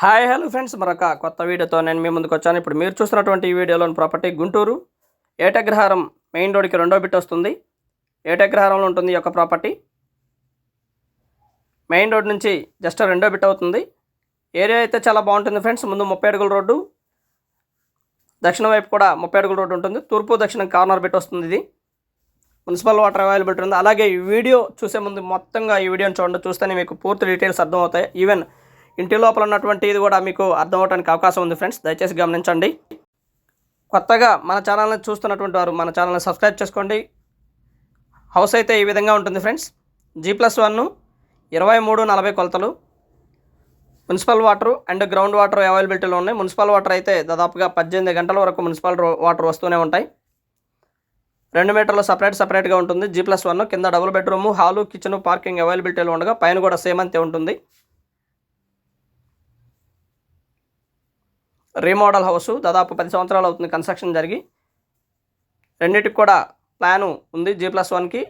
Hi hello friends, మరొక కొత్త వీడియోతో నేను మీ ముందుకు వచ్చాను. ఇప్పుడు మీరు చూస్తున్నటువంటి ఈ వీడియోలోని ప్రాపర్టీ గుంటూరు ఏటగ్రహారం మెయిన్ రోడ్కి రెండో బిట్ వస్తుంది. ఏటగ్రహారంలో ఉంటుంది ఈ యొక్క ప్రాపర్టీ. మెయిన్ రోడ్ నుంచి జస్ట్ రెండో బిట్ అవుతుంది. ఏరియా అయితే చాలా బాగుంటుంది ఫ్రెండ్స్. ముందు 30 అడుగుల రోడ్డు, దక్షిణ వైపు కూడా 30 అడుగుల రోడ్డు ఉంటుంది. తూర్పు దక్షిణం కార్నర్ బిట్ వస్తుంది. ఇది మున్సిపల్ వాటర్ అవైలబిలిటీ ఉంది. అలాగే ఈ వీడియో చూసే ముందు మొత్తంగా ఈ వీడియోని చూడండి. చూస్తేనే మీకు పూర్తి డీటెయిల్స్ అర్థమవుతాయి. ఈవెన్ ఇంటి లోపల ఉన్నటువంటి ఇది కూడా మీకు అర్థం అవడానికి అవకాశం ఉంది ఫ్రెండ్స్. దయచేసి గమనించండి. కొత్తగా మన ఛానల్ని చూస్తున్నటువంటి వారు మన ఛానల్ని సబ్స్క్రైబ్ చేసుకోండి. హౌస్ అయితే ఈ విధంగా ఉంటుంది ఫ్రెండ్స్. G+1 2340 కొలతలు, municipal water and ground water అవైలబిలిటీలో ఉన్నాయి. మున్సిపల్ వాటర్ అయితే దాదాపుగా 18 గంటల వరకు మున్సిపల్ వాటర్ వస్తూనే ఉంటాయి. 2 మీటర్లు సపరేట్గా ఉంటుంది. G+1 కింద double bedroom, hall, kitchen, parking అవైలబిలిటీలో ఉండగా పైన కూడా సేమ్ అంతే ఉంటుంది. రీమోడల్ హౌస్, దాదాపు 10 సంవత్సరాలు అవుతుంది కన్స్ట్రక్షన్ జరిగి. రెండింటికి కూడా ప్లాను ఉంది. G+1కి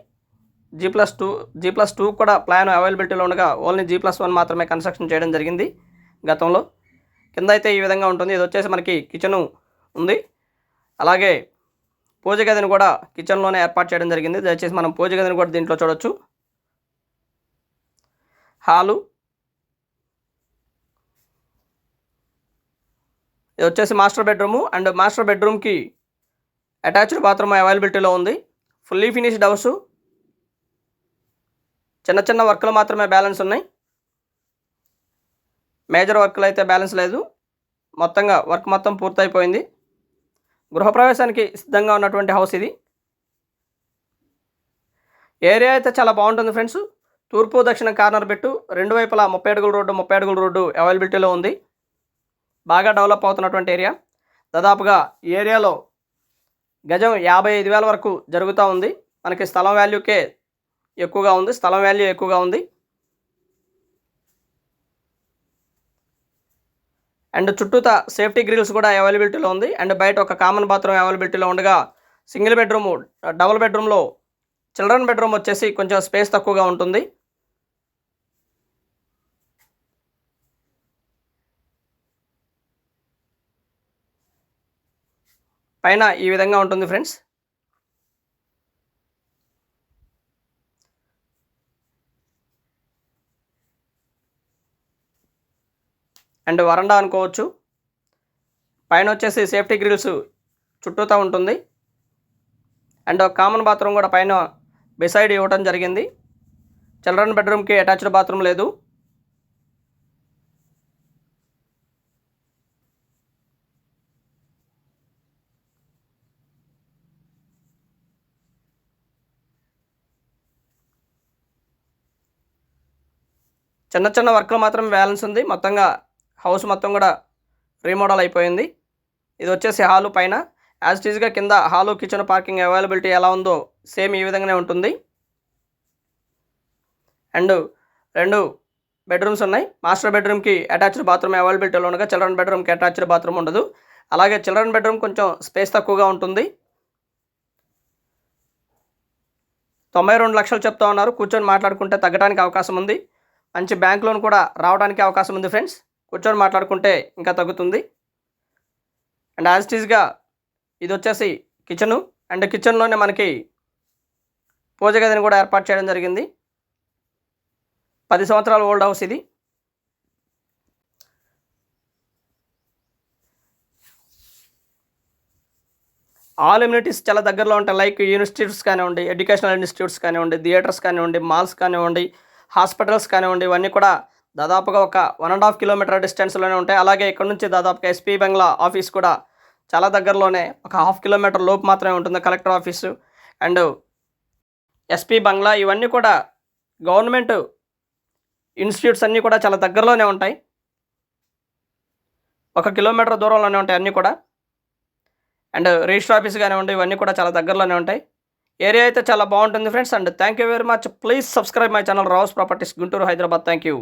G+2 కూడా ప్లాన్ అవైలబిలిటీలో ఉండగా ఓన్లీ G+1 మాత్రమే కన్స్ట్రక్షన్ చేయడం జరిగింది గతంలో. కింద అయితే ఈ విధంగా ఉంటుంది. ఇది వచ్చేసి మనకి కిచెను ఉంది. అలాగే పూజ గదిని కూడా కిచెన్లోనే ఏర్పాటు చేయడం జరిగింది. దయచేసి మనం పూజ గదిని కూడా దీంట్లో చూడొచ్చు. హాలు, ఇది వచ్చేసి మాస్టర్ బెడ్రూము అండ్ మాస్టర్ బెడ్రూమ్కి అటాచ్డ్ బాత్రూమ్ అవైలబిలిటీలో ఉంది. Fully finished house. చిన్న వర్క్లు మాత్రమే బ్యాలెన్స్ ఉన్నాయి. మేజర్ వర్క్లు అయితే బ్యాలెన్స్ లేదు. మొత్తంగా వర్క్ మొత్తం పూర్తయిపోయింది. గృహప్రవేశానికి సిద్ధంగా ఉన్నటువంటి హౌస్ ఇది. ఏరియా అయితే చాలా బాగుంటుంది ఫ్రెండ్స్. తూర్పు దక్షిణ కార్నర్ పెట్టు, రెండు వైపులా 30 అడుగుల రోడ్డు అవైలబిలిటీలో ఉంది. బాగా డెవలప్ అవుతున్నటువంటి ఏరియా. దాదాపుగా ఈ ఏరియాలో గజం 55,000 వరకు జరుగుతూ ఉంది. మనకి స్థలం వాల్యూ ఎక్కువగా ఉంది. అండ్ చుట్టూతా సేఫ్టీ గ్రిల్స్ కూడా అవైలబిలిటీలో ఉంది. అండ్ బయట ఒక కామన్ బాత్రూమ్ అవైలబిలిటీలో ఉండగా సింగిల్ బెడ్రూము, డబుల్ బెడ్రూమ్లో చిల్డ్రన్ బెడ్రూమ్ వచ్చేసి కొంచెం స్పేస్ తక్కువగా ఉంటుంది. పైన ఈ విధంగా ఉంటుంది ఫ్రెండ్స్. అండ్ వరండా అనుకోవచ్చు. పైన వచ్చేసి సేఫ్టీ గ్రిల్స్ చుట్టూతా ఉంటుంది. అండ్ కామన్ బాత్రూమ్ కూడా పైన బిసైడ్ ఇవ్వడం జరిగింది. చిల్డ్రన్ బెడ్రూమ్కి అటాచ్డ్ బాత్రూమ్ లేదు. చిన్న వర్క్లు మాత్రం బ్యాలెన్స్ ఉంది. మొత్తంగా హౌస్ మొత్తం కూడా రీమోడల్ అయిపోయింది. ఇది వచ్చేసి హాలు. పైన యాజ్ ఇట్ ఈజ్గా కింద హాలు, కిచెన్, పార్కింగ్ అవైలబిలిటీ ఎలా ఉందో సేమ్ ఈ విధంగానే ఉంటుంది. అండ్ 2 బెడ్రూమ్స్ ఉన్నాయి. మాస్టర్ బెడ్రూమ్కి అటాచ్డ్ బాత్రూమ్ అవైలబిలిటీలో ఉండగా చిల్డ్రన్ బెడ్రూమ్కి అటాచ్డ్ బాత్రూమ్ ఉండదు. అలాగే చిల్డ్రన్ బెడ్రూమ్ కొంచెం స్పేస్ తక్కువగా ఉంటుంది. 92 లక్షలు చెప్తా ఉన్నారు. కూర్చొని మాట్లాడుకుంటే తగ్గడానికి అవకాశం ఉంది. మంచి బ్యాంక్ లోన్ కూడా రావడానికి అవకాశం ఉంది ఫ్రెండ్స్. కూర్చొని మాట్లాడుకుంటే ఇంకా తగ్గుతుంది. అండ్ యాజ్ ఇట్ ఈజ్గా ఇది వచ్చేసి కిచెను. అండ్ కిచెన్లోనే మనకి పూజ గదిని కూడా ఏర్పాటు చేయడం జరిగింది. 10 సంవత్సరాల ఓల్డ్ హౌస్ ఇది. ఆల్ ఎమ్యూనిటీస్ చాలా దగ్గరలో ఉంటాయి. లైక్ ఇన్స్టిట్యూట్స్ కానివ్వండి, ఎడ్యుకేషనల్ ఇన్స్టిట్యూట్స్ కానివ్వండి, థియేటర్స్ కానివ్వండి, మాల్స్ కానివ్వండి, హాస్పిటల్స్ కానివ్వండి, ఇవన్నీ కూడా దాదాపుగా ఒక 1.5 కిలోమీటర్ డిస్టెన్స్లోనే ఉంటాయి. అలాగే ఇక్కడ నుంచి దాదాపుగా SP బంగ్లా ఆఫీస్ కూడా చాలా దగ్గరలోనే, ఒక 1/2 కిలోమీటర్ లోపు మాత్రమే ఉంటుంది. కలెక్టర్ ఆఫీసు అండ్ SP బంగ్లా ఇవన్నీ కూడా గవర్నమెంట్ ఇన్స్టిట్యూట్స్ అన్నీ కూడా చాలా దగ్గరలోనే ఉంటాయి. 1 కిలోమీటర్ దూరంలోనే ఉంటాయి అన్నీ కూడా. అండ్ రిజిస్టర్ ఆఫీస్ కానివ్వండి, ఇవన్నీ కూడా చాలా దగ్గరలోనే ఉంటాయి. ఏరియా అయితే చాలా బాగుంటుంది friends. And thank you very much. Please subscribe my channel Rao's properties Guntur, Hyderabad. Thank you.